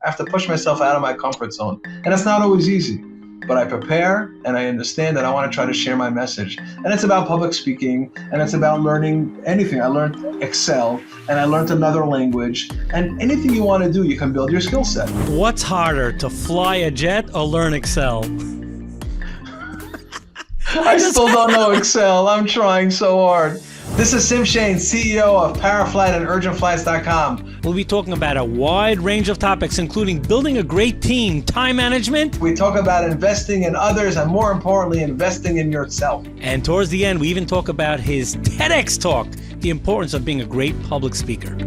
I have to push myself out of my comfort zone. And it's not always easy, but I prepare and I understand that I want to try to share my message. And it's about public speaking, and it's about learning anything. I learned Excel, and I learned another language, and anything you want to do, you can build your skill set. What's harder, to fly a jet or learn Excel? I still don't know Excel. I'm trying so hard. This is Sim Shain, CEO of ParaFlight and urgentflights.com. We'll be talking about a wide range of topics, including building a great team, time management. We talk about investing in others, and more importantly, investing in yourself. And towards the end, we even talk about his TEDx talk, the importance of being a great public speaker.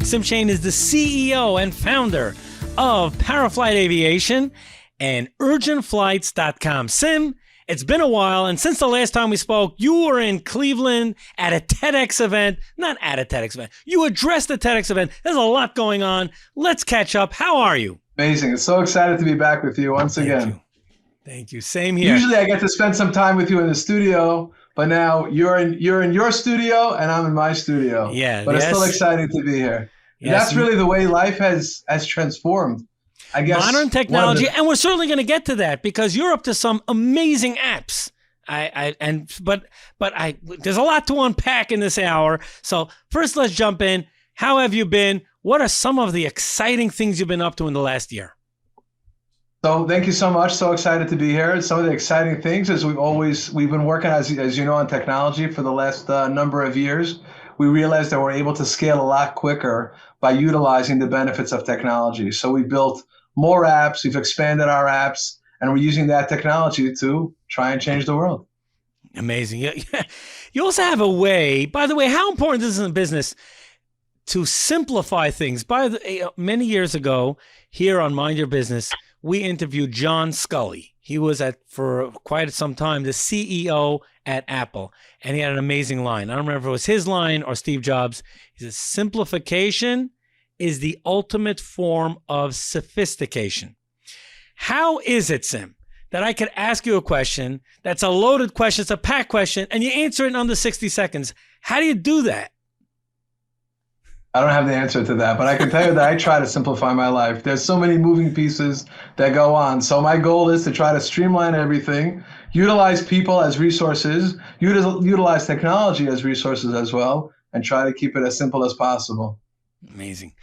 Sim Shain is the CEO and founder of ParaFlight Aviation and urgentflights.com. Sim, it's been a while, and since the last time we spoke, you were in Cleveland at a TEDx event. Not at a TEDx event. You addressed the TEDx event. There's a lot going on. Let's catch up. How are you? Amazing. It's so excited to be back with you once again. Thank you. Same here. Usually I get to spend some time with you in the studio, but now you're in your studio and I'm in my studio. Yeah. But it's still exciting to be here. Yes. That's really the way life has transformed. I guess modern technology, and we're certainly going to get to that because you're up to some amazing apps. But there's a lot to unpack in this hour. So first, let's jump in. How have you been? What are some of the exciting things you've been up to in the last year? So thank you so much. So excited to be here. Some of the exciting things is we've been working as you know on technology for the last number of years. We realized that we're able to scale a lot quicker by utilizing the benefits of technology. So we built more apps, we've expanded our apps, and we're using that technology to try and change the world. Amazing. You also have a way, by the way, how important is this in business to simplify things? Many years ago, here on Mind Your Business, we interviewed John Scully. He was for quite some time, the CEO at Apple, and he had an amazing line. I don't remember if it was his line or Steve Jobs. He says, simplification is the ultimate form of sophistication. How is it, Sim, that I could ask you a question that's a loaded question, it's a packed question, and you answer it in under 60 seconds? How do you do that? I don't have the answer to that, but I can tell you that I try to simplify my life. There's so many moving pieces that go on. So my goal is to try to streamline everything, utilize people as resources, utilize technology as resources as well, and try to keep it as simple as possible. Amazing.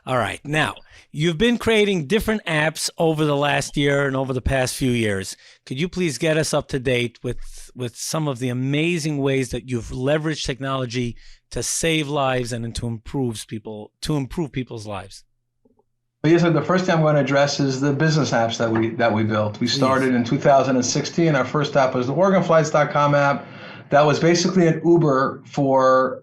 All right. Now, you've been creating different apps over the last year and over the past few years. Could you please get us up to date with some of the amazing ways that you've leveraged technology to save lives and to improve people's lives? Well, yes, the first thing I'm going to address is the business apps that we built. We started in 2016. Our first app was the organflights.com app. That was basically an Uber for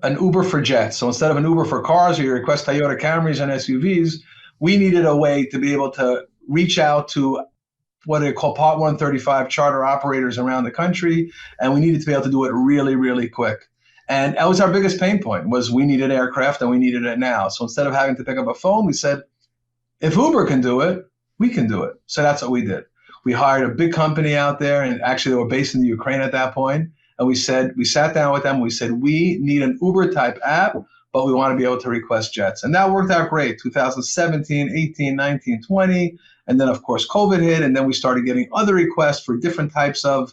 jets. So instead of an Uber for cars, or you request Toyota Camrys and SUVs, we needed a way to be able to reach out to what they call Part 135 charter operators around the country, and we needed to be able to do it really, really quick. And that was our biggest pain point, was we needed aircraft and we needed it now. So instead of having to pick up a phone, we said, if Uber can do it, we can do it. So that's what we did. We hired a big company out there, and actually they were based in the Ukraine at that point. And we sat down with them, we said, we need an Uber type app, but we want to be able to request jets. And that worked out great, 2017, 18, 19, 20. And then of course, COVID hit. And then we started getting other requests for different types of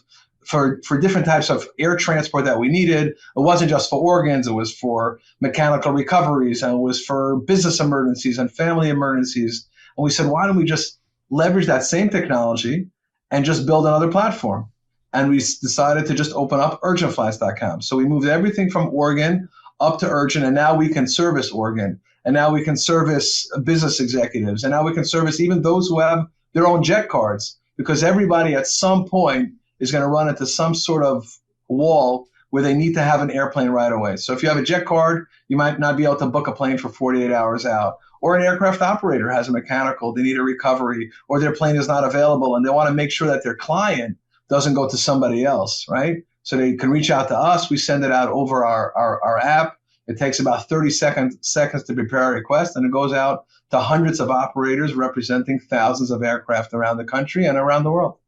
air transport that we needed. It wasn't just for organs, it was for mechanical recoveries, and it was for business emergencies and family emergencies. And we said, why don't we just leverage that same technology and just build another platform? And we decided to just open up urgentflights.com. So we moved everything from organ up to urgent, and now we can service organ, and now we can service business executives, and now we can service even those who have their own jet cards, because everybody at some point is going to run into some sort of wall where they need to have an airplane right away. So if you have a jet card, you might not be able to book a plane for 48 hours out. Or an aircraft operator has a mechanical, they need a recovery, or their plane is not available, and they want to make sure that their client doesn't go to somebody else, right? So they can reach out to us. We send it out over our app. It takes about 30 seconds to prepare a request, and it goes out to hundreds of operators representing thousands of aircraft around the country and around the world.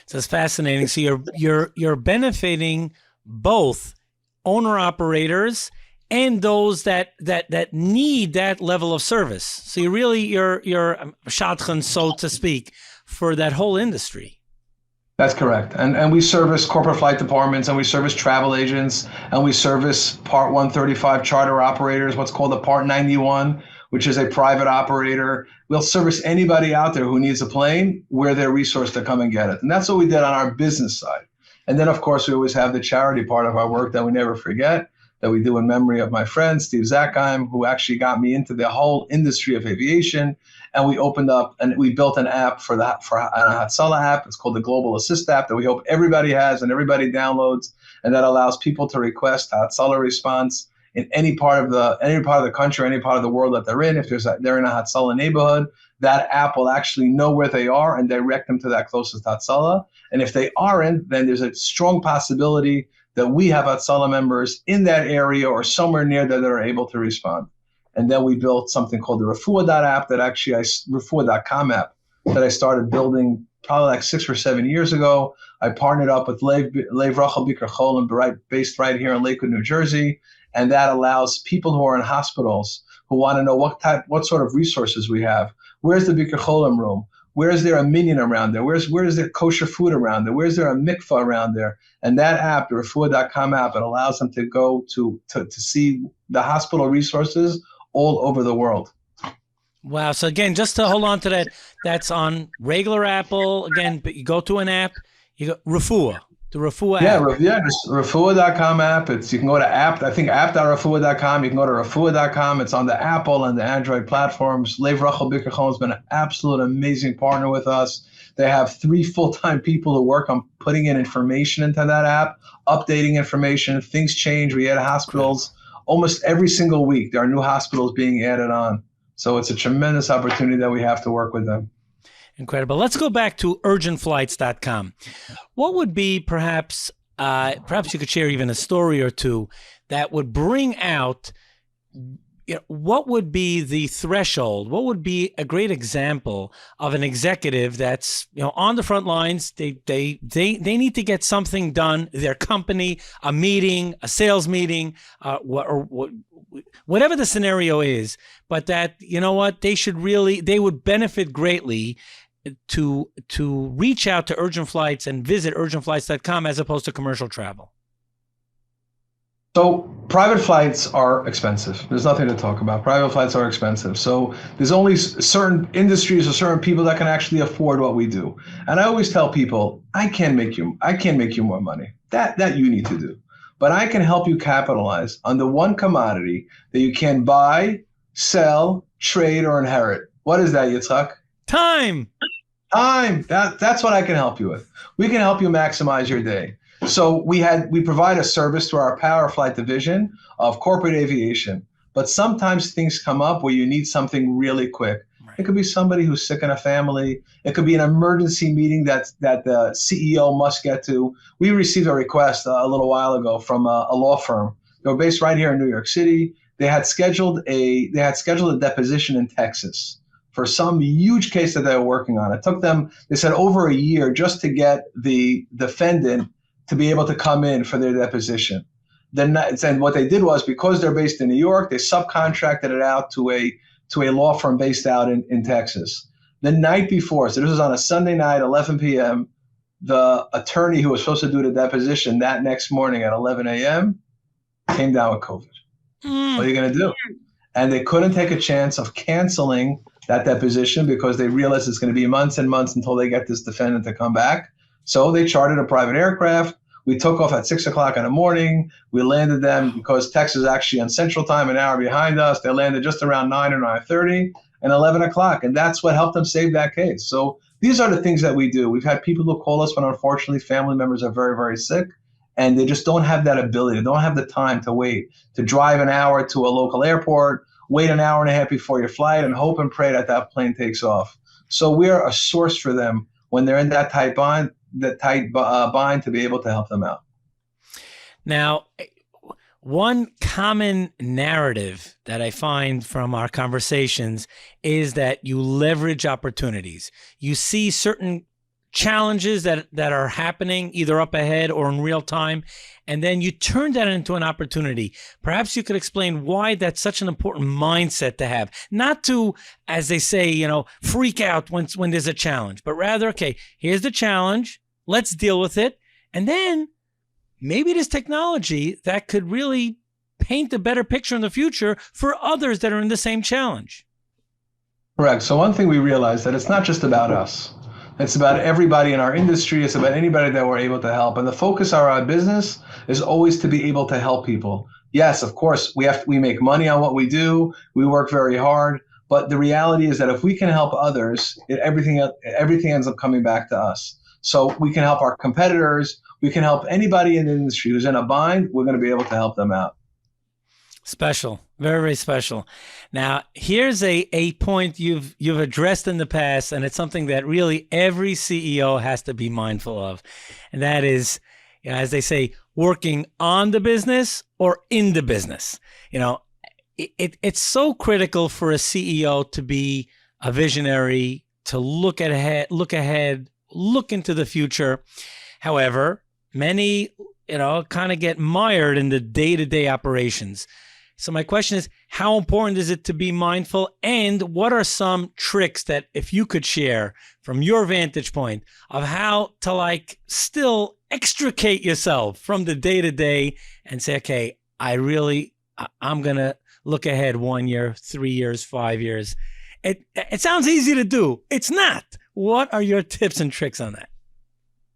So it's fascinating. So you're benefiting both owner operators and those that need that level of service. So you're shadchan, so to speak, for that whole industry. That's correct. And we service corporate flight departments, and we service travel agents, and we service Part 135 charter operators, what's called a Part 91, which is a private operator. We'll service anybody out there who needs a plane. We're their resource to come and get it. And that's what we did on our business side. And then, of course, we always have the charity part of our work that we never forget, that we do in memory of my friend, Steve Zackheim, who actually got me into the whole industry of aviation. And we opened up and we built an app for a Hatzalah app. It's called the Global Assist app that we hope everybody has and everybody downloads. And that allows people to request Hatzalah response in any part of the country, any part of the world that they're in. If they're in a Hatzalah neighborhood, that app will actually know where they are and direct them to that closest Hatzalah. And if they aren't, then there's a strong possibility that we have Hatzalah members in that area or somewhere near that are able to respond. And then we built something called the Refuah.app Refuah.com app that I started building probably like 6 or 7 years ago. I partnered up with Lev Rachel Biker Cholim, based right here in Lakewood, New Jersey. And that allows people who are in hospitals who want to know what sort of resources we have. Where's the Biker Cholim room? Where is there a minyan around there? Where is there kosher food around there? Where is there a mikvah around there? And that app, the Refuah.com app, it allows them to go to see the hospital resources all over the world. Wow. So again, just to hold on to that, that's on regular Apple. Again, but you go to an app, you go Refuah, the Refuah app. Yeah, just Refuah.com app. You can go to app.refuah.com. You can go to Refuah.com. It's on the Apple and the Android platforms. Lev Rachel Biker Cholim has been an absolute amazing partner with us. They have 3 full-time people who work on putting in information into that app, updating information. Things change. We add hospitals. Almost every single week, there are new hospitals being added on. So it's a tremendous opportunity that we have to work with them. Incredible. Let's go back to urgentflights.com. What would be perhaps you could share even a story or two that would bring out, what would be the threshold? What would be a great example of an executive that's on the front lines? They need to get something done. Their company, a meeting, a sales meeting, whatever the scenario is. But that they would benefit greatly to reach out to Urgent Flights and visit urgentflights.com as opposed to commercial travel. So private flights are expensive. There's nothing to talk about. Private flights are expensive. So there's only certain industries or certain people that can actually afford what we do. And I always tell people, I can't make you more money. That you need to do. But I can help you capitalize on the one commodity that you can buy, sell, trade, or inherit. What is that, Yitzchok? Time. That's what I can help you with. We can help you maximize your day. So we provide a service through our ParaFlight division of corporate aviation. But sometimes things come up where you need something really quick. Right. It could be somebody who's sick in a family. It could be an emergency meeting that the CEO must get to. We received a request a little while ago from a law firm. They were based right here in New York City. They had scheduled a deposition in Texas for some huge case that they were working on. It took them, they said, over a year just to get the defendant to be able to come in for their deposition. And what they did was, because they're based in New York, they subcontracted it out to a law firm based out in Texas. The night before, so this was on a Sunday night, 11 p.m., the attorney who was supposed to do the deposition that next morning at 11 a.m. came down with COVID. What are you going to do? And they couldn't take a chance of canceling that deposition because they realized it's going to be months and months until they get this defendant to come back. So they chartered a private aircraft. We took off at 6 o'clock in the morning. We landed them because Texas is actually on Central Time, an hour behind us. They landed just around 9 or 9:30 and 11 o'clock. And that's what helped them save that case. So these are the things that we do. We've had people who call us when unfortunately family members are very, very sick and they just don't have that ability. They don't have the time to wait, to drive an hour to a local airport, wait an hour and a half before your flight and hope and pray that plane takes off. So we're a source for them when they're in that tight bind to be able to help them out. Now, one common narrative that I find from our conversations is that you leverage opportunities. You see certain challenges that are happening either up ahead or in real time, and then you turn that into an opportunity. Perhaps you could explain why that's such an important mindset to have, not to, as they say, freak out when there's a challenge, but rather, okay, here's the challenge, let's deal with it, and then maybe there's technology that could really paint a better picture in the future for others that are in the same challenge. Correct. So one thing we realized that it's not just about us. It's about everybody in our industry. It's about anybody that we're able to help. And the focus of our business is always to be able to help people. Yes, of course, we make money on what we do. We work very hard. But the reality is that if we can help others, everything ends up coming back to us. So we can help our competitors. We can help anybody in the industry who's in a bind. We're going to be able to help them out. Special, very, very special. Now, here's a point you've addressed in the past, and it's something that really every CEO has to be mindful of, and that is, as they say, working on the business or in the business. It's so critical for a CEO to be a visionary, to look ahead, look into the future. However, many, kind of get mired in the day-to-day operations. So my question is, how important is it to be mindful? And what are some tricks that, if you could share from your vantage point, of how to still extricate yourself from the day-to-day and say, okay, I'm going to look ahead 1 year, 3 years, 5 years. It sounds easy to do. It's not. What are your tips and tricks on that?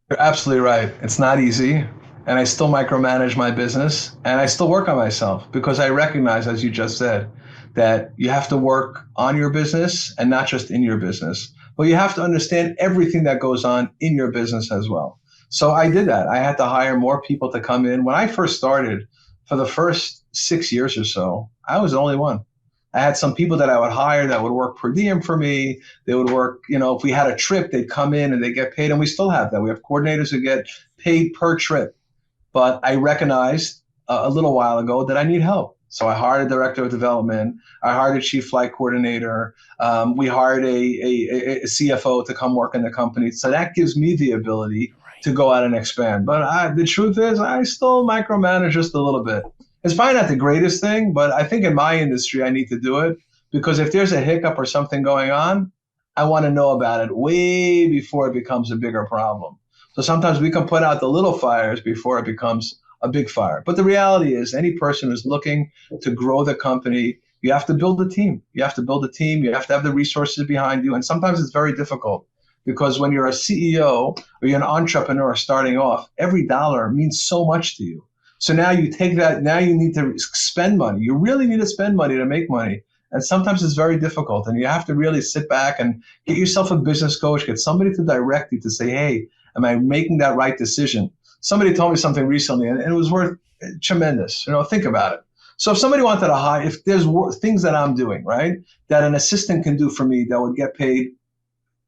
You're absolutely right. It's not easy. And I still micromanage my business, and I still work on myself because I recognize, as you just said, that you have to work on your business and not just in your business. But you have to understand everything that goes on in your business as well. So I did that. I had to hire more people to come in. When I first started, for the first 6 years or so, I was the only one. I had some people that I would hire that would work per diem for me. They would work, if we had a trip, they'd come in and they get paid. And we still have that. We have coordinators who get paid per trip. But I recognized a little while ago that I need help. So I hired a director of development. I hired a chief flight coordinator. We hired a CFO to come work in the company. So that gives me the ability to go out and expand. But the truth is, I still micromanage just a little bit. It's probably not the greatest thing, but I think in my industry, I need to do it because if there's a hiccup or something going on, I want to know about it way before it becomes a bigger problem. So sometimes we can put out the little fires before it becomes a big fire. But the reality is any person who's looking to grow the company, you have to build a team. You have to build a team. You have to have the resources behind you. And sometimes it's very difficult because when you're a CEO or you're an entrepreneur starting off, every dollar means so much to you. So now you take that, now you need to spend money. You really need to spend money to make money. And sometimes it's very difficult. And you have to really sit back and get yourself a business coach, get somebody to direct you to say, hey, am I making that right decision? Somebody told me something recently, and it was worth tremendous. Think about it. So if somebody wanted to hire, if there's things that I'm doing, right, that an assistant can do for me that would get paid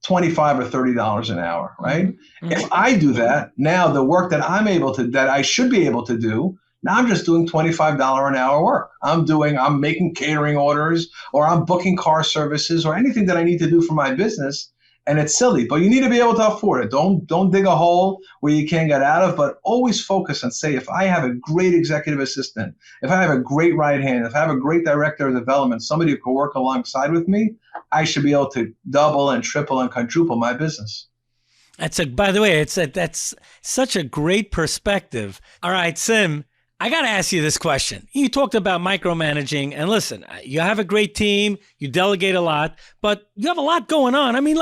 $25 or $30 an hour, right? Mm-hmm. If I do that, now the work that that I should be able to do, now I'm just doing $25 an hour work. I'm making catering orders, or I'm booking car services, or anything that I need to do for my business. And it's silly, but you need to be able to afford it. Don't dig a hole where you can't get out of, but always focus and say, if I have a great executive assistant, if I have a great right hand, if I have a great director of development, somebody who can work alongside with me, I should be able to double and triple and quadruple my business. By the way, that's such a great perspective. All right, Sim, I got to ask you this question. You talked about micromanaging, and listen, you have a great team, you delegate a lot, but you have a lot going on. I mean,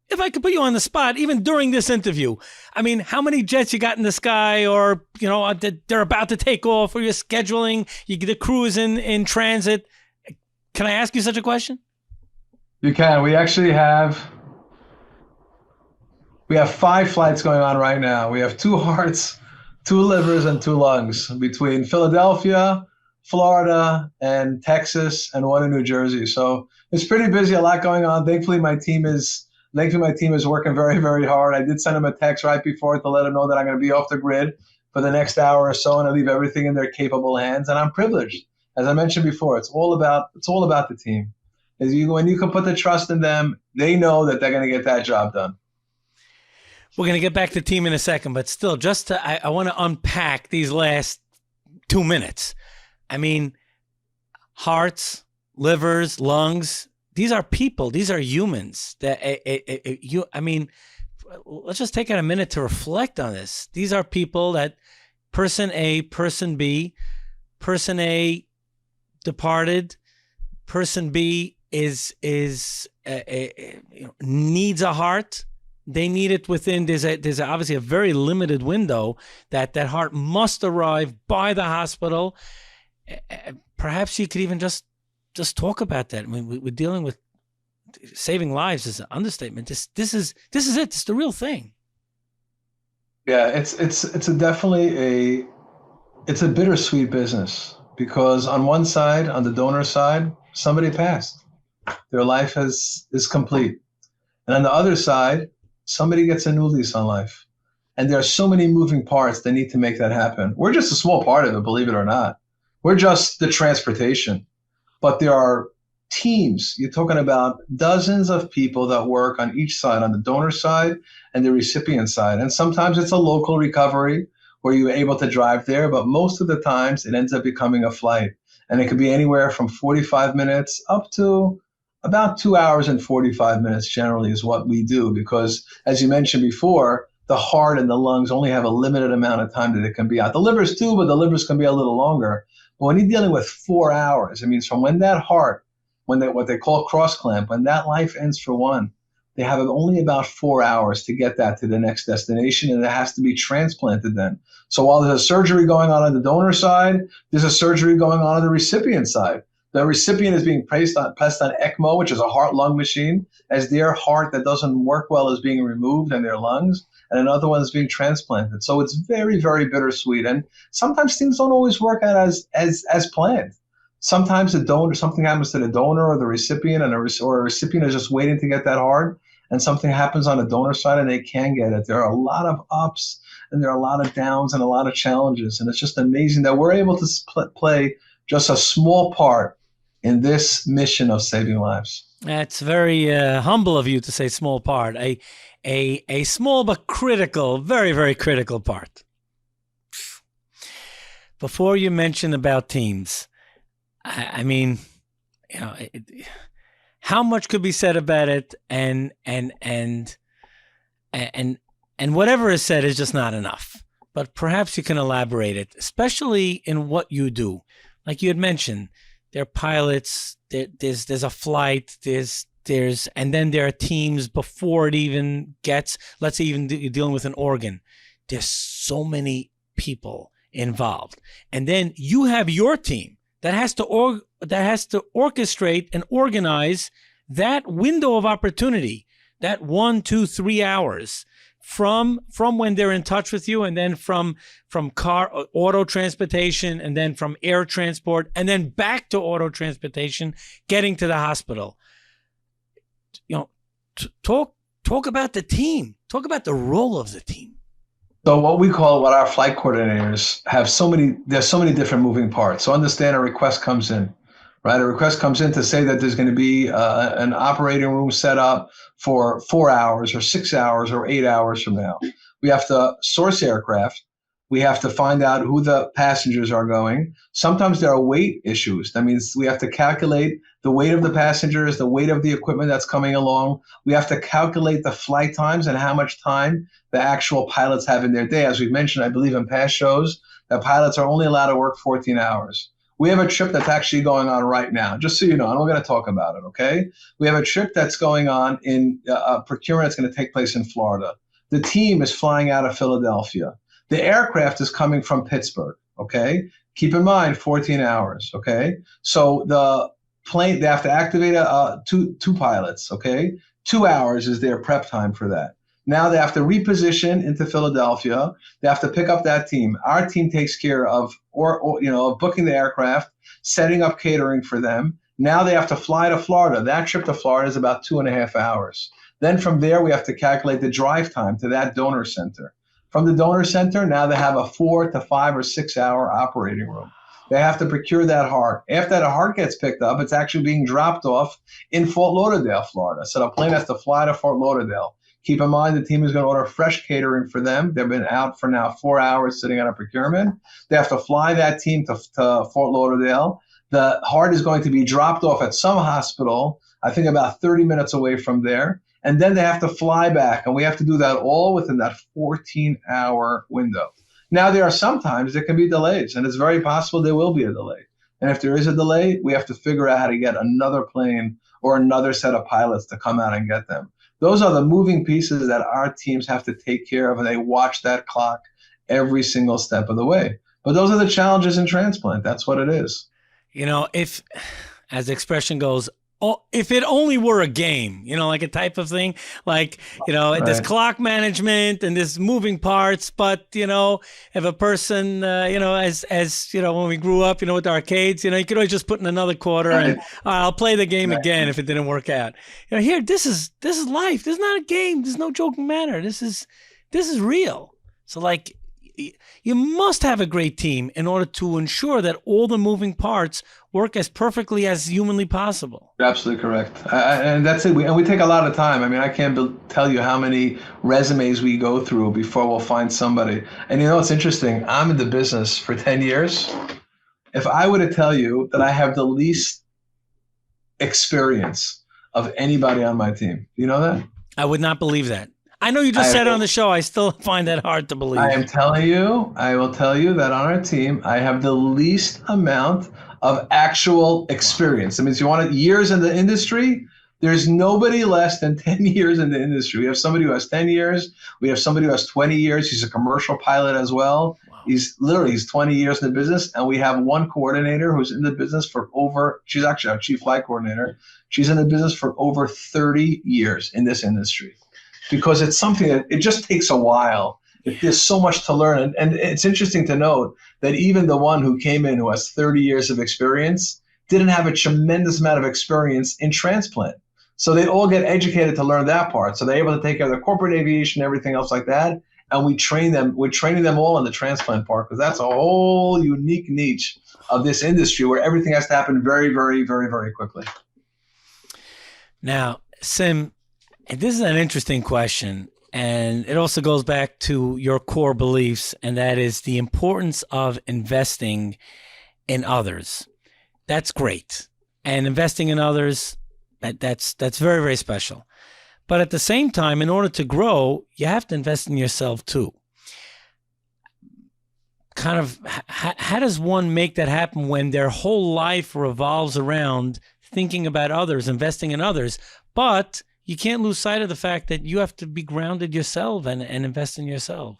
if I could put you on the spot, even during this interview, I mean, how many jets you got in the sky, or, they're about to take off, or you're scheduling, the crew is in transit. Can I ask you such a question? You can. We actually have 5 flights going on right now. We have 2 hearts, 2 livers, and 2 lungs between Philadelphia, Florida, and Texas, and 1 in New Jersey. So it's pretty busy, a lot going on. Thankfully, my team is working very, very hard. I did send them a text right before to let them know that I'm going to be off the grid for the next hour or so, and I leave everything in their capable hands. And I'm privileged. As I mentioned before, it's all about the team. When you can put the trust in them, they know that they're going to get that job done. We're going to get back to team in a second, but still, I want to unpack these last 2 minutes. I mean, hearts, livers, lungs, these are people. These are humans. Let's just take a minute to reflect on this. These are people that person A, person B, person A departed, person B needs a heart. They need it within, there's obviously a very limited window that heart must arrive by the hospital. Perhaps you could even just talk about that. I mean, we're dealing with saving lives is an understatement. This is it. It's the real thing. Yeah, it's definitely a bittersweet business, because on one side, on the donor side, somebody passed. Their life is complete. And on the other side, somebody gets a new lease on life. And there are so many moving parts that need to make that happen. We're just a small part of it, believe it or not. We're just the transportation. But there are teams. You're talking about dozens of people that work on each side, on the donor side and the recipient side. And sometimes it's a local recovery where you're able to drive there, but most of the times it ends up becoming a flight. And it could be anywhere from 45 minutes up to about 2 hours and 45 minutes generally is what we do, because as you mentioned before, the heart and the lungs only have a limited amount of time that it can be out. The livers too, but the livers can be a little longer. But when you're dealing with 4 hours, it means from when that heart, what they call cross clamp, when that life ends for one, they have only about 4 hours to get that to the next destination, and it has to be transplanted then. So while there's a surgery going on the donor side, there's a surgery going on the recipient side. The recipient is being placed on ECMO, which is a heart-lung machine, as their heart that doesn't work well is being removed in their lungs, and another one is being transplanted. So it's very, very bittersweet. And sometimes things don't always work out as planned. Sometimes something happens to the donor or the recipient, or a recipient is just waiting to get that heart, and something happens on the donor side and they can get it. There are a lot of ups and there are a lot of downs and a lot of challenges. And it's just amazing that we're able to play just a small part in this mission of saving lives. That's very humble of you to say small part. A small but critical, very, very critical part. Before you mention about teams, I mean, you know, how much could be said about it, and whatever is said is just not enough. But perhaps you can elaborate it, especially in what you do. Like you had mentioned, there are pilots, there's a flight, and then there are teams before it even gets, let's say even you're dealing with an organ. There's so many people involved. And then you have your team that has to orchestrate and organize that window of opportunity, that 1, 2, 3 hours from when they're in touch with you, and then from car auto transportation, and then from air transport, and then back to auto transportation, getting to the hospital. You know, talk about the team. Talk about the role of the team. So what our flight coordinators have there's so many different moving parts. So understand a request comes in, right? A request comes in to say that there's going to be an operating room set up for 4 hours or 6 hours or 8 hours from now. We have to source aircraft. We have to find out who the passengers are going. Sometimes there are weight issues. That means we have to calculate the weight of the passengers, the weight of the equipment that's coming along. We have to calculate the flight times and how much time the actual pilots have in their day. As we've mentioned, I believe in past shows, that pilots are only allowed to work 14 hours. We have a trip that's actually going on right now, just so you know, and we're going to talk about it, okay? We have a trip that's going on in a procurement that's going to take place in Florida. The team is flying out of Philadelphia. The aircraft is coming from Pittsburgh, okay? Keep in mind, 14 hours, okay? So the plane, they have to activate two pilots, okay? 2 hours is their prep time for that. Now they have to reposition into Philadelphia. They have to pick up that team. Our team takes care of booking the aircraft, setting up catering for them. Now they have to fly to Florida. That trip to Florida is about 2.5 hours. Then from there, we have to calculate the drive time to that donor center. From the donor center, now they have a 4 to 5 or 6 hour operating room. They have to procure that heart. After that heart gets picked up, it's actually being dropped off in Fort Lauderdale, Florida. So the plane has to fly to Fort Lauderdale. Keep in mind the team is going to order fresh catering for them. They've been out for now 4 hours sitting on a procurement. They have to fly that team to Fort Lauderdale. The heart is going to be dropped off at some hospital, I think about 30 minutes away from there. And then they have to fly back. And we have to do that all within that 14-hour window. Now, there are sometimes there can be delays, and it's very possible there will be a delay. And if there is a delay, we have to figure out how to get another plane or another set of pilots to come out and get them. Those are the moving pieces that our teams have to take care of, and they watch that clock every single step of the way. But those are the challenges in transplant. That's what it is. If, as the expression goes, if it only were a game, like a type of thing, like, Right. This clock management and this moving parts. But, if a person, as when we grew up, with the arcades, you could always just put in another quarter and I'll play the game again if it didn't work out. Here, this is life. This is not a game. There's no joking matter. This is real. So like, you must have a great team in order to ensure that all the moving parts work as perfectly as humanly possible. You're absolutely correct. And that's it. And we take a lot of time. I mean, I can't tell you how many resumes we go through before we'll find somebody. And it's interesting. I'm in the business for 10 years. If I were to tell you that I have the least experience of anybody on my team, you know that? I would not believe that. I know you just said it on the show. I still find that hard to believe. I will tell you that on our team, I have the least amount of actual experience. That means you want years in the industry, there's nobody less than 10 years in the industry. We have somebody who has 10 years. We have somebody who has 20 years. He's a commercial pilot as well. Wow. He's 20 years in the business. And we have one coordinator who's in the business she's actually our chief flight coordinator. She's in the business for over 30 years in this industry. Because it's something that it just takes a while. There's so much to learn. And it's interesting to note that even the one who came in who has 30 years of experience didn't have a tremendous amount of experience in transplant. So they all get educated to learn that part. So they're able to take care of the corporate aviation and everything else like that. And we train them. We're training them all in the transplant part because that's a whole unique niche of this industry where everything has to happen very, very, very, very quickly. Now, Sim, this is an interesting question, and it also goes back to your core beliefs, and that is the importance of investing in others. That's great. And investing in others, that's very, very special. But at the same time, in order to grow, you have to invest in yourself too. Kind of, how does one make that happen when their whole life revolves around thinking about others, investing in others, but you can't lose sight of the fact that you have to be grounded yourself and invest in yourself.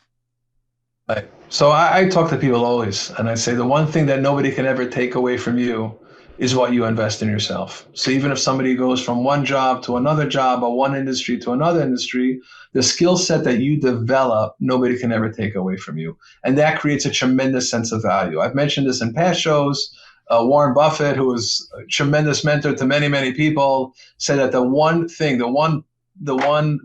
Right. So I talk to people always, and I say the one thing that nobody can ever take away from you is what you invest in yourself. So even if somebody goes from one job to another job or one industry to another industry, the skill set that you develop, nobody can ever take away from you. And that creates a tremendous sense of value. I've mentioned this in past shows. Warren Buffett, who was a tremendous mentor to many, many people, said that the one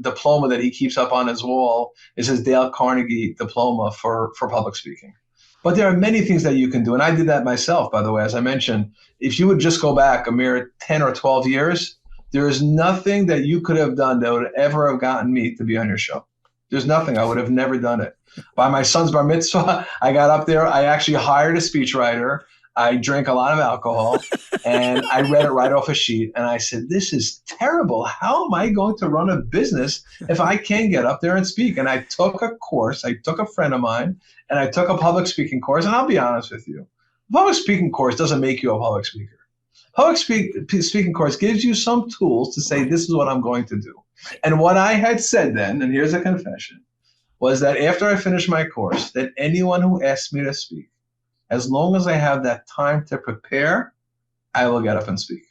diploma that he keeps up on his wall is his Dale Carnegie diploma for public speaking. But there are many things that you can do. And I did that myself, by the way. As I mentioned, if you would just go back a mere 10 or 12 years, there is nothing that you could have done that would ever have gotten me to be on your show. There's nothing. I would have never done it. By my son's bar mitzvah, I got up there. I actually hired a speechwriter. I drank a lot of alcohol, and I read it right off a sheet. And I said, this is terrible. How am I going to run a business if I can't get up there and speak? And I took a course. I took a friend of mine, and I took a public speaking course. And I'll be honest with you, a public speaking course doesn't make you a public speaker. Public speaking course gives you some tools to say, this is what I'm going to do. And what I had said then, and here's a confession, was that after I finished my course, that anyone who asked me to speak, as long as I have that time to prepare, I will get up and speak.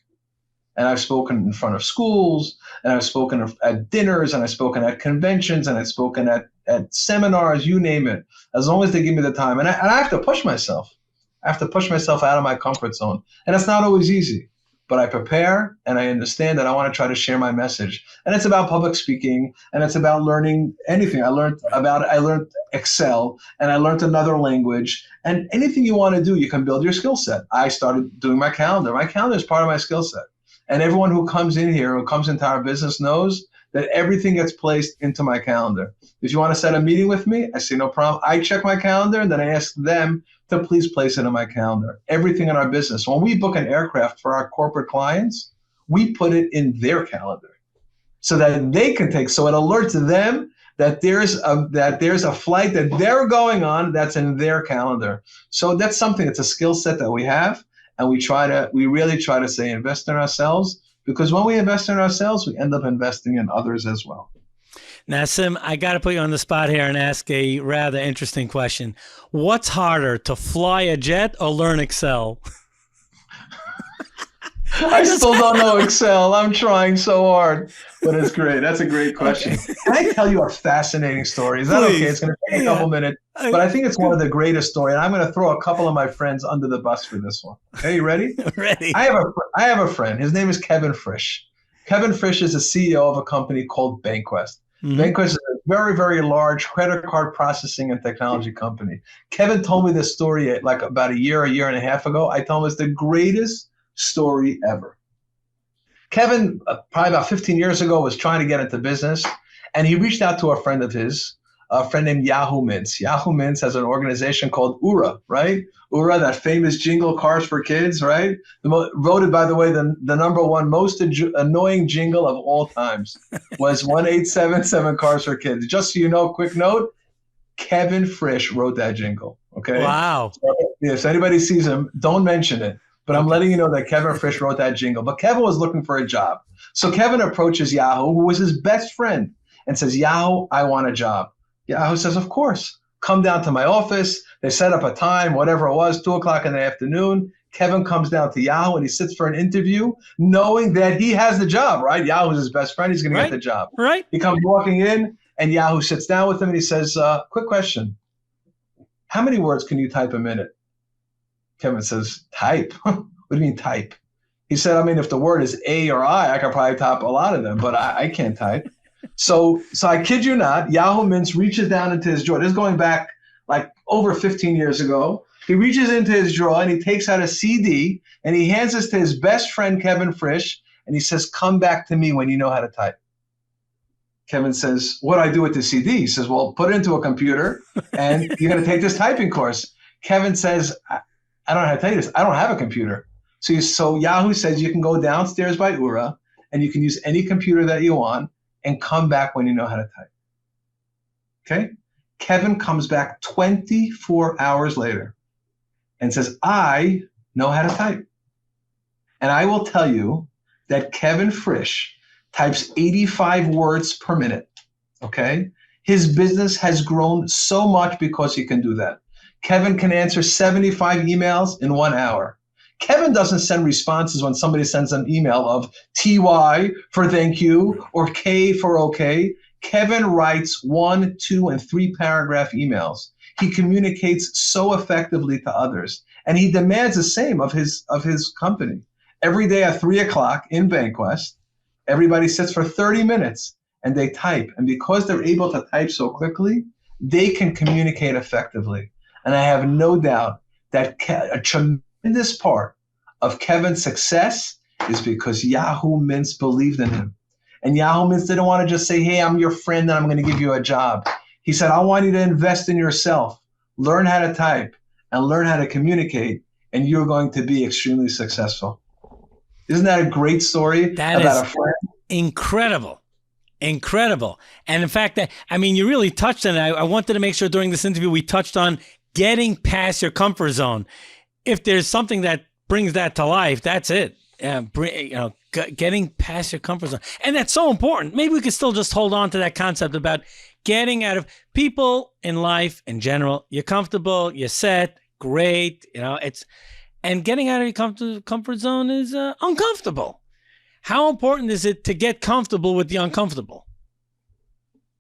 And I've spoken in front of schools, and I've spoken at dinners, and I've spoken at conventions, and I've spoken at seminars, you name it, as long as they give me the time. And I have to push myself. I have to push myself out of my comfort zone. And it's not always easy. But I prepare, and I understand that I want to try to share my message. And it's about public speaking, and it's about learning anything. I learned Excel, and I learned another language. And anything you want to do, you can build your skill set. I started doing my calendar. My calendar is part of my skill set. And everyone who comes in here, who comes into our business knows that everything gets placed into my calendar. If you want to set a meeting with me, I say no problem. I check my calendar and then I ask them to please place it in my calendar. Everything in our business. When we book an aircraft for our corporate clients, we put it in their calendar so that they can take, so it alerts them that there's a flight that they're going on that's in their calendar. So that's something, it's a skill set that we have, and we really try to say invest in ourselves, because when we invest in ourselves, we end up investing in others as well. Now, Sim, I got to put you on the spot here and ask a rather interesting question. What's harder, to fly a jet or learn Excel? I still don't know Excel. I'm trying so hard, but it's great. That's a great question. Okay. Can I tell you a fascinating story? Is that okay? It's going to take a couple minutes, but I think it's one of the greatest stories. And I'm going to throw a couple of my friends under the bus for this one. Okay, you ready? Ready. I have a friend. His name is Kevin Frisch. Kevin Frisch is the CEO of a company called Bankwest. Mm-hmm. Bankwest is a very, very large credit card processing and technology company. Kevin told me this story like about a year and a half ago. I told him it's the greatest story ever. Kevin, probably about 15 years ago, was trying to get into business, and he reached out to a friend of his, a friend named Yahoo Mints. Yahoo Mints has an organization called URA, right? URA, that famous jingle, Cars for Kids, right? Voted, by the way, the number one most annoying jingle of all times was 1877 Cars for Kids. Just so you know, quick note, Kevin Frisch wrote that jingle, okay? Wow. So, if anybody sees him, don't mention it. But I'm letting you know that Kevin Frisch wrote that jingle. But Kevin was looking for a job. So Kevin approaches Yahoo, who was his best friend, and says, Yahoo, I want a job. Yahoo says, of course. Come down to my office. They set up a time, whatever it was, 2:00 in the afternoon. Kevin comes down to Yahoo and he sits for an interview, knowing that he has the job, right? Yahoo's his best friend. He's going to get the job. Right. He comes walking in, and Yahoo sits down with him and he says, quick question. How many words can you type a minute? Kevin says, type? What do you mean type? He said, I mean, if the word is A or I could probably type a lot of them, but I can't type. So I kid you not, Yahoo Mints reaches down into his drawer. This is going back like over 15 years ago. He reaches into his drawer and he takes out a CD and he hands this to his best friend, Kevin Frisch, and he says, come back to me when you know how to type. Kevin says, what do I do with the CD? He says, well, put it into a computer and you're going to take this typing course. Kevin says, I don't know how to tell you this. I don't have a computer. So Yahoo says you can go downstairs by URA and you can use any computer that you want and come back when you know how to type. Okay? Kevin comes back 24 hours later and says, I know how to type. And I will tell you that Kevin Frisch types 85 words per minute. Okay? His business has grown so much because he can do that. Kevin can answer 75 emails in 1 hour. Kevin doesn't send responses when somebody sends an email of TY for thank you or K for okay. Kevin writes 1, 2, and 3 paragraph emails. He communicates so effectively to others, and he demands the same of his company. Every day at 3:00 in Bankwest, everybody sits for 30 minutes and they type. And because they're able to type so quickly, they can communicate effectively. And I have no doubt that a tremendous part of Kevin's success is because Yahoo Mints believed in him. And Yahoo Mints didn't want to just say, hey, I'm your friend and I'm going to give you a job. He said, I want you to invest in yourself, learn how to type, and learn how to communicate, and you're going to be extremely successful. Isn't that a great story about a friend? Incredible. Incredible. And in fact, you really touched on it. I wanted to make sure during this interview we touched on getting past your comfort zone. If there's something that brings that to life, that's it. Getting past your comfort zone. And that's so important. Maybe we could still just hold on to that concept about getting out of people in life in general. You're comfortable, you're set, great. And getting out of your comfort zone is uncomfortable. How important is it to get comfortable with the uncomfortable?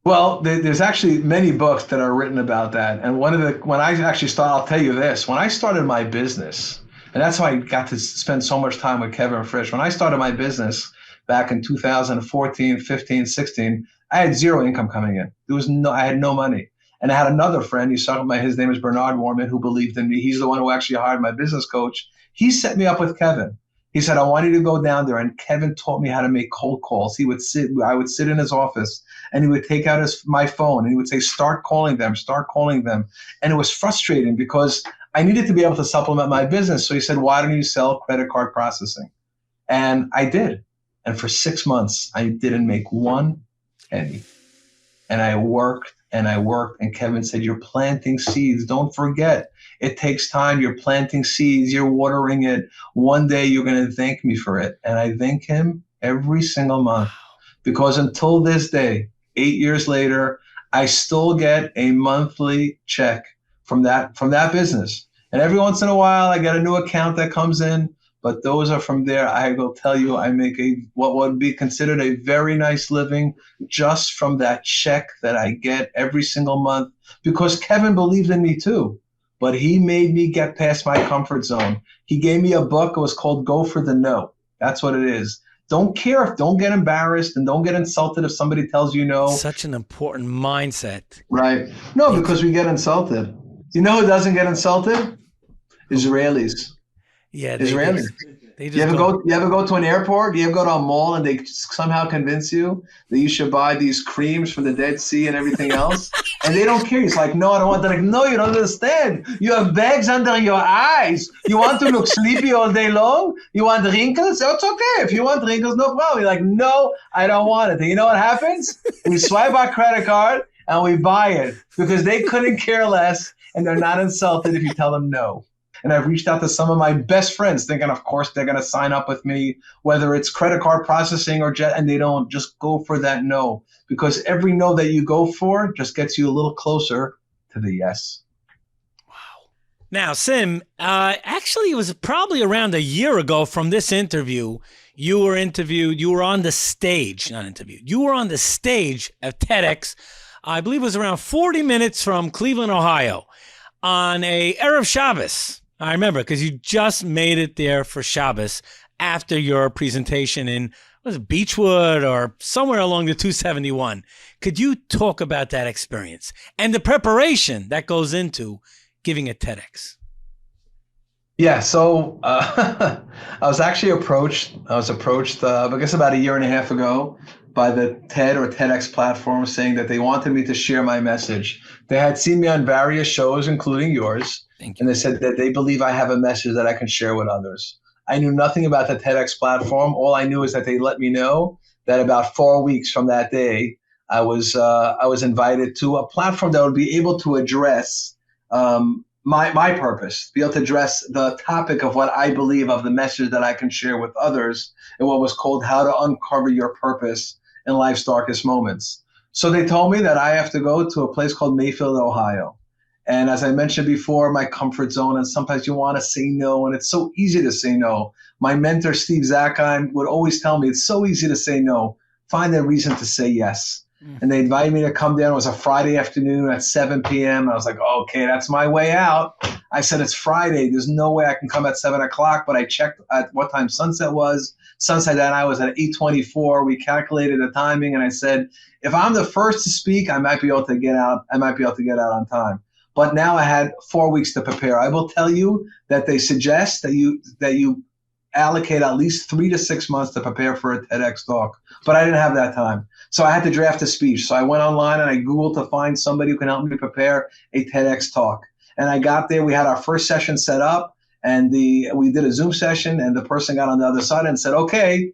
Well, there's actually many books that are written about that. And I'll tell you this, when I started my business, and that's why I got to spend so much time with Kevin Frisch. When I started my business back in 2014, 15, 16, I had zero income coming in. I had no money. And I had another friend, his name is Bernard Warman, who believed in me. He's the one who actually hired my business coach. He set me up with Kevin. He said, I want you to go down there. And Kevin taught me how to make cold calls. I would sit in his office and he would take out my phone and he would say, start calling them, start calling them. And it was frustrating because I needed to be able to supplement my business. So he said, why don't you sell credit card processing? And I did. And for 6 months, I didn't make one penny. And I worked and I worked. And Kevin said, you're planting seeds. Don't forget, it takes time. You're planting seeds. You're watering it. One day you're going to thank me for it. And I thank him every single month because until this day, 8 years later, I still get a monthly check from that business. And every once in a while, I get a new account that comes in. But those are from there. I will tell you, I make what would be considered a very nice living just from that check that I get every single month because Kevin believed in me too. But he made me get past my comfort zone. He gave me a book. It was called Go for the No. That's what it is. Don't get embarrassed and don't get insulted if somebody tells you no. Such an important mindset. Right. No, because we get insulted. You know who doesn't get insulted? Israelis. Yeah, Israelis. They just You ever go to an airport? You ever go to a mall and they somehow convince you that you should buy these creams from the Dead Sea and everything else? And they don't care. It's like, no, I don't want that. Like, no, you don't understand. You have bags under your eyes. You want to look sleepy all day long? You want wrinkles? Oh, it's okay. If you want wrinkles, no problem. You're like, no, I don't want it. And you know what happens? We swipe our credit card and we buy it because they couldn't care less and they're not insulted if you tell them no. And I've reached out to some of my best friends thinking, of course, they're going to sign up with me, whether it's credit card processing or and they don't. Just go for that no, because every no that you go for just gets you a little closer to the yes. Wow. Now, Sim, actually, it was probably around a year ago from this interview. You were interviewed. You were on the stage, not interviewed. You were on the stage at TedX. I believe it was around 40 minutes from Cleveland, Ohio, on a Erev Shabbos. I remember because you just made it there for Shabbos after your presentation in, was it Beechwood or somewhere along the 271. Could you talk about that experience and the preparation that goes into giving a TEDx? Yeah, so I was actually approached, I guess about a year and a half ago by the TED or TEDx platform saying that they wanted me to share my message. They had seen me on various shows, including yours. Thank you. And they said that they believe I have a message that I can share with others. I knew nothing about the TEDx platform. All I knew is that they let me know that about 4 weeks from that day, I was invited to a platform that would be able to address my purpose, be able to address the topic of what I believe of the message that I can share with others in what was called How to Uncover Your Purpose in Life's Darkest Moments. So they told me that I have to go to a place called Mayfield, Ohio. And as I mentioned before, my comfort zone, and sometimes you want to say no, and it's so easy to say no. My mentor, Steve Zackheim, would always tell me, it's so easy to say no. Find a reason to say yes. And they invited me to come down. It was a Friday afternoon at 7 p.m. I was like, okay, that's my way out. I said, it's Friday. There's no way I can come at 7 o'clock, but I checked at what time sunset was. Sunset that night was at 8:24. We calculated the timing, and I said, if I'm the first to speak, I might be able to get out. I might be able to get out on time. But now I had 4 weeks to prepare. I will tell you that they suggest that you allocate at least 3 to 6 months to prepare for a TEDx talk. But I didn't have that time. So I had to draft a speech. So I went online and I Googled to find somebody who can help me prepare a TEDx talk. And I got there. We had our first session set up, and we did a Zoom session, and the person got on the other side and said, okay,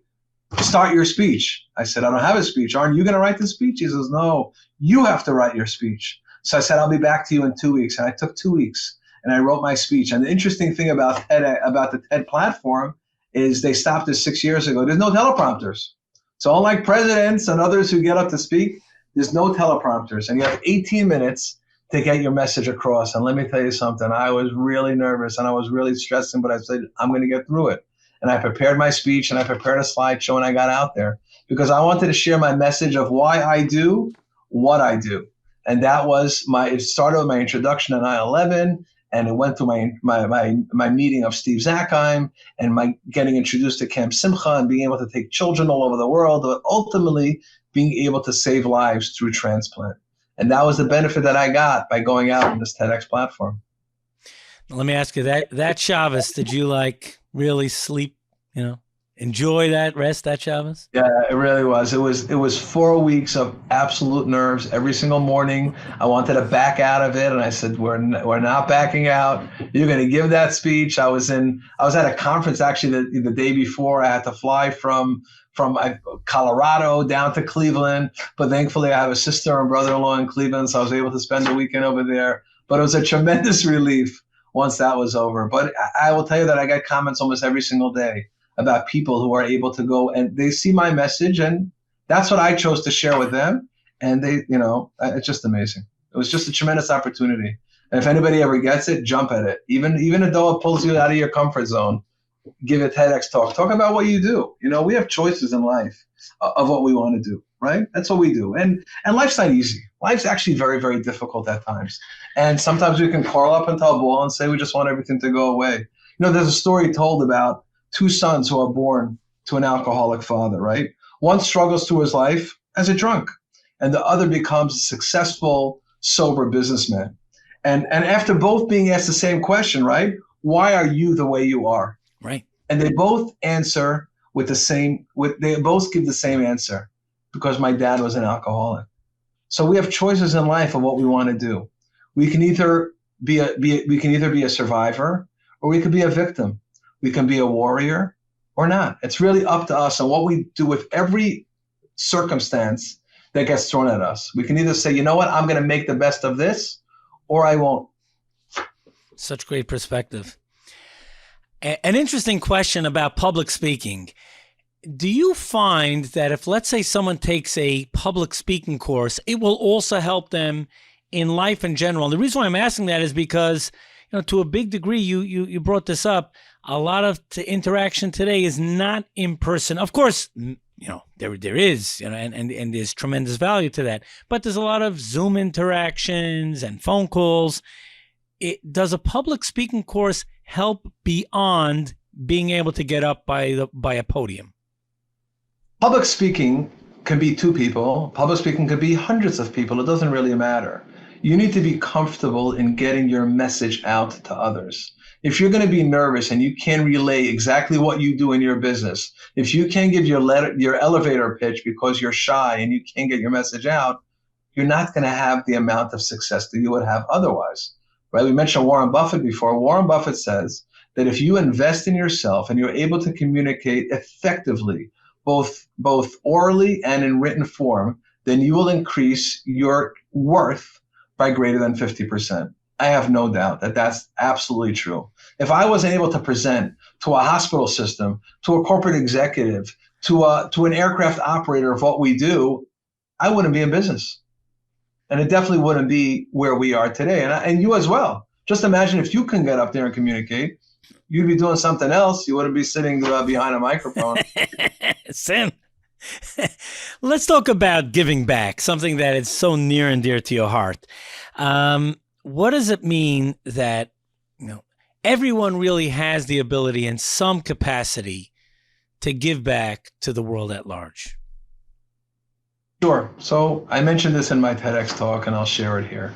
start your speech. I said, I don't have a speech. Aren't you going to write the speech? He says, no, you have to write your speech. So I said, I'll be back to you in 2 weeks. And I took 2 weeks and I wrote my speech. And the interesting thing about the TED platform is they stopped this 6 years ago. There's no teleprompters. So unlike presidents and others who get up to speak, there's no teleprompters. And you have 18 minutes to get your message across. And let me tell you something, I was really nervous and I was really stressing, but I said, I'm going to get through it. And I prepared my speech and I prepared a slideshow and I got out there because I wanted to share my message of why I do what I do. And that was it started with my introduction to 9/11, and it went through my meeting of Steve Zackheim and my getting introduced to Camp Simcha and being able to take children all over the world, but ultimately being able to save lives through transplant. And that was the benefit that I got by going out on this TEDx platform. Let me ask you that Shabbos, did you really sleep enjoy that rest, that Shabbos? Yeah, it really was. It was 4 weeks of absolute nerves every single morning. I wanted to back out of it, and I said, we're not backing out. You're going to give that speech. I was at a conference actually the day before. I had to fly from Colorado down to Cleveland, but thankfully I have a sister and brother-in-law in Cleveland, so I was able to spend the weekend over there. But it was a tremendous relief once that was over. But I will tell you that I get comments almost every single day about people who are able to go and they see my message, and that's what I chose to share with them. And it's just amazing. It was just a tremendous opportunity. And if anybody ever gets it, jump at it. Even though it pulls you out of your comfort zone, give a TedX talk. Talk about what you do. We have choices in life of what we want to do, right? That's what we do. And life's not easy. Life's actually very, very difficult at times. And sometimes we can curl up into a ball and say we just want everything to go away. There's a story told about two sons who are born to an alcoholic father, right? One struggles through his life as a drunk, and the other becomes a successful, sober businessman. And after both being asked the same question, right? Why are you the way you are? Right. And they both answer they both give the same answer, because my dad was an alcoholic. So we have choices in life of what we want to do. We can either be a survivor, or we could be a victim. We can be a warrior or not. It's really up to us and what we do with every circumstance that gets thrown at us. We can either say, you know what, I'm going to make the best of this, or I won't. Such great perspective. An interesting question about public speaking. Do you find that if, let's say, someone takes a public speaking course, it will also help them in life in general? And the reason why I'm asking that is because, to a big degree, you brought this up, a lot of interaction today is not in person. Of course, there is, and there's tremendous value to that. But there's a lot of Zoom interactions and phone calls. Does a public speaking course help beyond being able to get up by a podium? Public speaking can be two people. Public speaking could be hundreds of people. It doesn't really matter. You need to be comfortable in getting your message out to others. If you're going to be nervous and you can't relay exactly what you do in your business, if you can't give your elevator pitch because you're shy and you can't get your message out, you're not going to have the amount of success that you would have otherwise, right? We mentioned Warren Buffett before. Warren Buffett says that if you invest in yourself and you're able to communicate effectively, both orally and in written form, then you will increase your worth by greater than 50%. I have no doubt that that's absolutely true. If I wasn't able to present to a hospital system, to a corporate executive, to an aircraft operator of what we do, I wouldn't be in business. And it definitely wouldn't be where we are today. And you as well. Just imagine if you can get up there and communicate, you'd be doing something else. You wouldn't be sitting behind a microphone. Sim, let's talk about giving back, something that is so near and dear to your heart. What does it mean that everyone really has the ability in some capacity to give back to the world at large? Sure. So I mentioned this in my TEDx talk, and I'll share it here.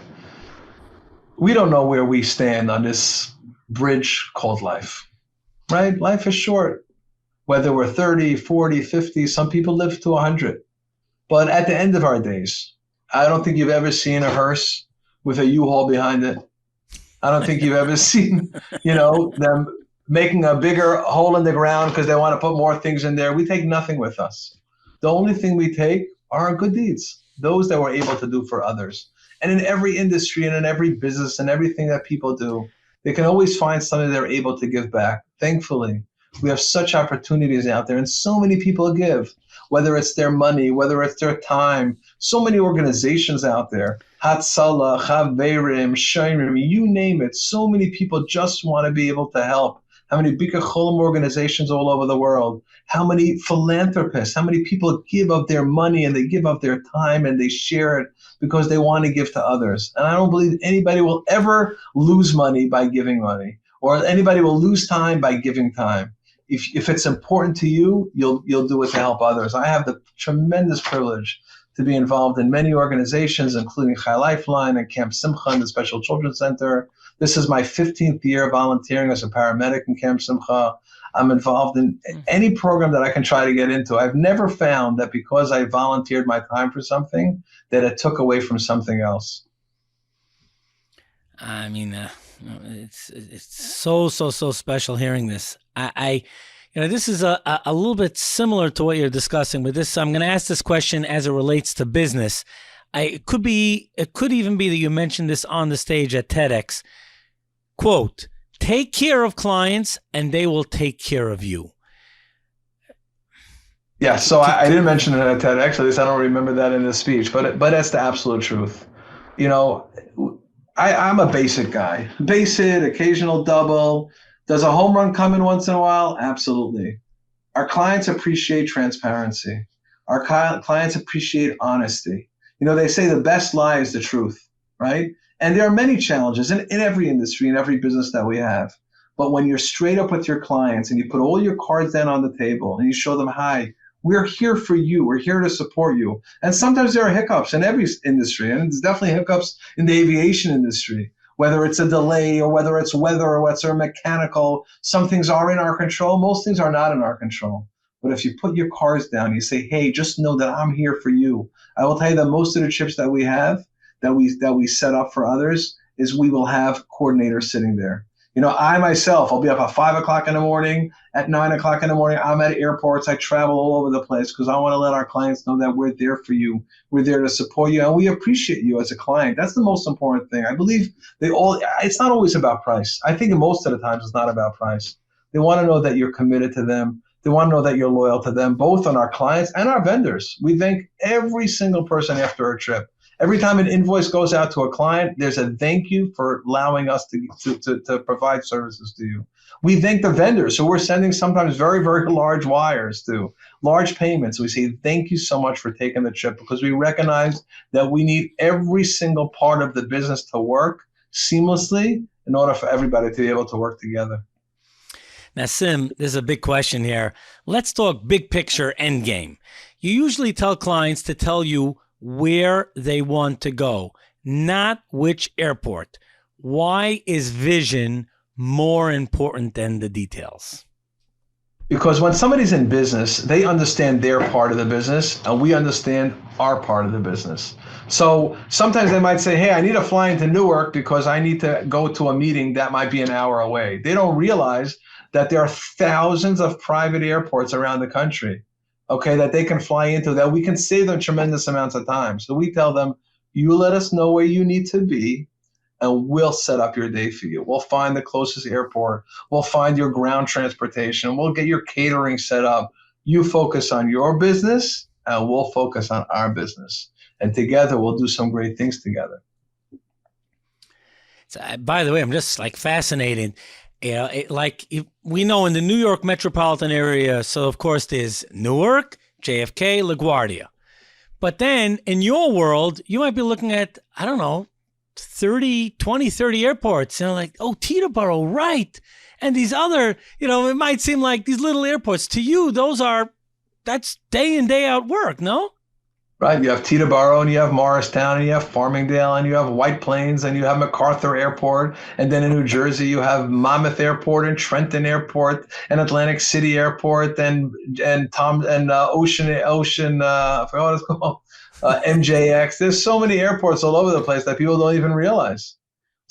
We don't know where we stand on this bridge called life, right? Life is short. Whether we're 30, 40, 50, some people live to 100. But at the end of our days, I don't think you've ever seen a hearse with a U-Haul behind it. I don't think you've ever seen, them making a bigger hole in the ground because they want to put more things in there. We take nothing with us. The only thing we take are our good deeds, those that we're able to do for others. And in every industry and in every business and everything that people do, they can always find something they're able to give back. Thankfully, we have such opportunities out there, and so many people give, whether it's their money, whether it's their time. So many organizations out there, Hatzalah, Chaverim, Shairim, you name it. So many people just want to be able to help. How many Bika Cholim organizations all over the world? How many philanthropists? How many people give of their money and they give of their time and they share it because they want to give to others? And I don't believe anybody will ever lose money by giving money, or anybody will lose time by giving time. If it's important to you, you'll do it to help others. I have the tremendous privilege to be involved in many organizations, including Chai Lifeline and Camp Simcha and the Special Children's Center. This is my 15th year volunteering as a paramedic in Camp Simcha. I'm involved in any program that I can try to get into. I've never found that because I volunteered my time for something, that it took away from something else. I mean, it's so special hearing this. This is a little bit similar to what you're discussing with this. I'm going to ask this question as it relates to business. It could even be that you mentioned this on the stage at TedX. Quote, take care of clients and they will take care of you. Yeah, so I didn't mention it at TEDx, at least I don't remember that in the speech, but that's the absolute truth. I'm a basic guy. Basic, occasional double. Does a home run come in once in a while? Absolutely. Our clients appreciate transparency. Our clients appreciate honesty. They say the best lie is the truth, right? And there are many challenges in every industry, in every business that we have. But when you're straight up with your clients and you put all your cards down on the table and you show them, hi, we're here for you. We're here to support you. And sometimes there are hiccups in every industry, and there's definitely hiccups in the aviation industry, whether it's a delay or whether it's weather or whether it's mechanical. Some things are in our control. Most things are not in our control. But if you put your cards down, you say, hey, just know that I'm here for you. I will tell you that most of the trips that we have, that we set up for others, is we will have coordinators sitting there. I myself, I'll be up at 5 o'clock in the morning, at 9 o'clock in the morning. I'm at airports. I travel all over the place because I want to let our clients know that we're there for you. We're there to support you, and we appreciate you as a client. That's the most important thing. I believe it's not always about price. I think most of the times it's not about price. They want to know that you're committed to them. They want to know that you're loyal to them, both on our clients and our vendors. We thank every single person after a trip. Every time an invoice goes out to a client, there's a thank you for allowing us to provide services to you. We thank the vendors who we're sending sometimes very, very large wires to, large payments. We say thank you so much for taking the trip, because we recognize that we need every single part of the business to work seamlessly in order for everybody to be able to work together. Now, Sim, there's a big question here. Let's talk big picture end game. You usually tell clients to tell you where they want to go, not which airport. Why is vision more important than the details? Because when somebody's in business, they understand their part of the business and we understand our part of the business. So sometimes they might say, hey, I need to fly into Newark because I need to go to a meeting that might be an hour away. They don't realize that there are thousands of private airports around the country, okay, that they can fly into, that we can save them tremendous amounts of time. So we tell them, you let us know where you need to be, and we'll set up your day for you. We'll find the closest airport. We'll find your ground transportation. We'll get your catering set up. You focus on your business, and we'll focus on our business. And together, we'll do some great things together. So, by the way, I'm just fascinated. We know in the New York metropolitan area, so of course there's Newark, JFK, LaGuardia. But then in your world, you might be looking at, 30 airports, Teterboro, right. And these other, it might seem like these little airports. To you, that's day in, day out work, no? Right. You have Teterboro, and you have Morristown, and you have Farmingdale, and you have White Plains, and you have MacArthur Airport. And then in New Jersey, you have Monmouth Airport and Trenton Airport and Atlantic City Airport and Ocean, I forgot what it's called, MJX. There's so many airports all over the place that people don't even realize.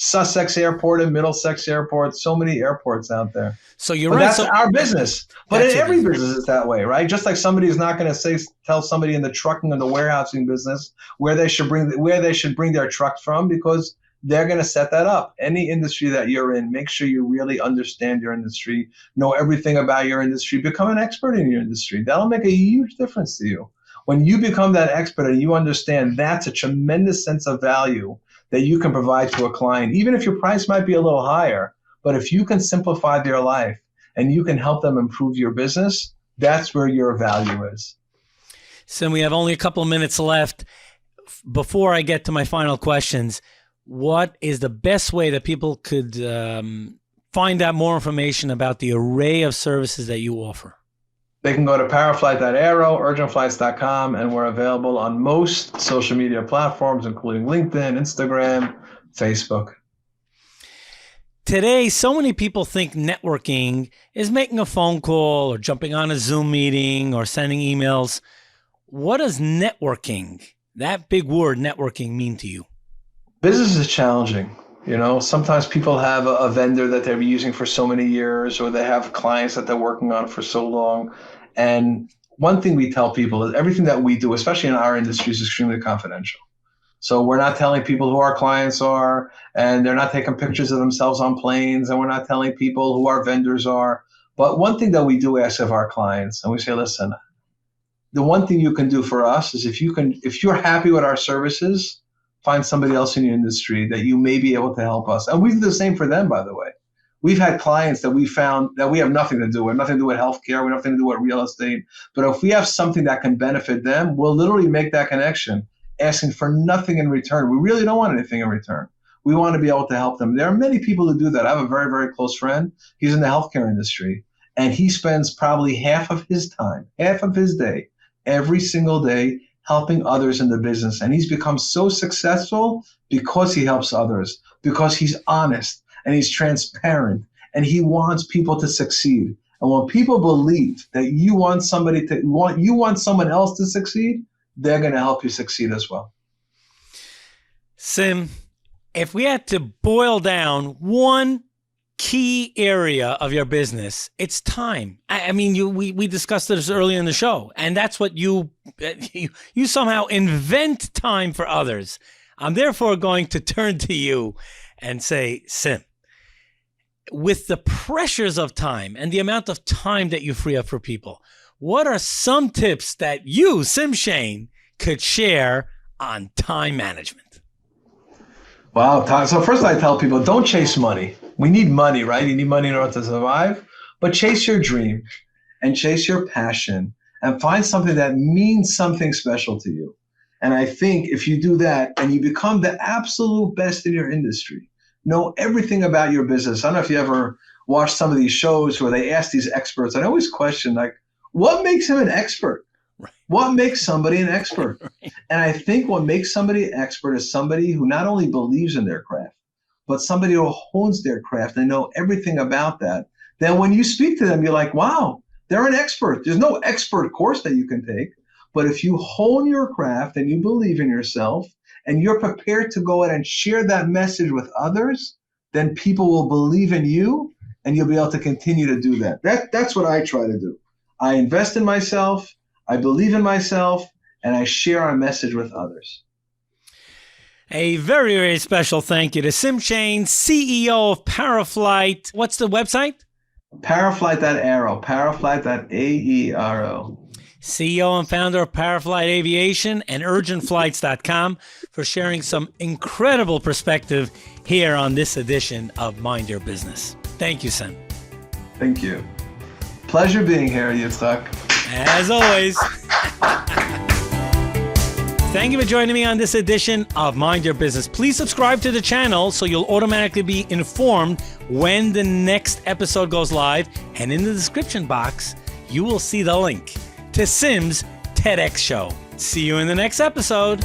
Sussex Airport and Middlesex Airport, so many airports out there. So you're right. That's our business. But in every business is that way, right? Just like somebody is not going to tell somebody in the trucking and the warehousing business where they should bring their trucks from, because they're going to set that up. Any industry that you're in, make sure you really understand your industry, know everything about your industry, become an expert in your industry. That'll make a huge difference to you. When you become that expert and you understand, that's a tremendous sense of value that you can provide to a client, even if your price might be a little higher. But if you can simplify their life and you can help them improve your business, that's where your value is. So we have only a couple of minutes left. Before I get to my final questions, what is the best way that people could find out more information about the array of services that you offer? They can go to ParaFlight.aero, urgentflights.com, and we're available on most social media platforms, including LinkedIn, Instagram, Facebook. Today, so many people think networking is making a phone call or jumping on a Zoom meeting or sending emails. What does networking, that big word networking, mean to you? Business is challenging. Sometimes people have a vendor that they're using for so many years, or they have clients that they're working on for so long. And one thing we tell people is everything that we do, especially in our industry, is extremely confidential. So we're not telling people who our clients are, and they're not taking pictures of themselves on planes, and we're not telling people who our vendors are. But one thing that we do ask of our clients, and we say, listen, the one thing you can do for us is if you're happy with our services, find somebody else in your industry that you may be able to help us. And we do the same for them, by the way. We've had clients that we found that we have nothing to do with, nothing to do with healthcare, we have nothing to do with real estate. But if we have something that can benefit them, we'll literally make that connection, asking for nothing in return. We really don't want anything in return. We want to be able to help them. There are many people who do that. I have a very, very close friend. He's in the healthcare industry, and he spends probably half of his time, half of his day, every single day, helping others in the business. And he's become so successful because he helps others, because he's honest and he's transparent and he wants people to succeed. And when people believe that you want someone else to succeed, they're going to help you succeed as well. Sim, if we had to boil down one key area of your business, it's time. I mean, we discussed this earlier in the show, and that's what you somehow invent time for others. I'm therefore going to turn to you and say, Sim, with the pressures of time and the amount of time that you free up for people, what are some tips that you, Sim Shain, could share on time management? Wow. So first I tell people, don't chase money. We need money, right? You need money in order to survive, but chase your dream and chase your passion and find something that means something special to you. And I think if you do that and you become the absolute best in your industry, know everything about your business. I don't know if you ever watched some of these shows where they ask these experts, and I always question, like, what makes him an expert? Right. What makes somebody an expert? Right. And I think what makes somebody an expert is somebody who not only believes in their craft, but somebody who hones their craft and know everything about that. Then when you speak to them, you're like, wow, they're an expert. There's no expert course that you can take. But if you hone your craft and you believe in yourself and you're prepared to go out and share that message with others, then people will believe in you and you'll be able to continue to do that. That's what I try to do. I invest in myself, I believe in myself, and I share our message with others. A very, very special thank you to Sim Shain, CEO of ParaFlight. What's the website? ParaFlight.aero, ParaFlight.aero. CEO and founder of ParaFlight Aviation and UrgentFlights.com for sharing some incredible perspective here on this edition of Mind Your Business. Thank you, Sim. Thank you. Pleasure being here, Yitzchok. As always. Thank you for joining me on this edition of Mind Your Business. Please subscribe to the channel so you'll automatically be informed when the next episode goes live. And in the description box, you will see the link to Sim's TEDx show. See you in the next episode.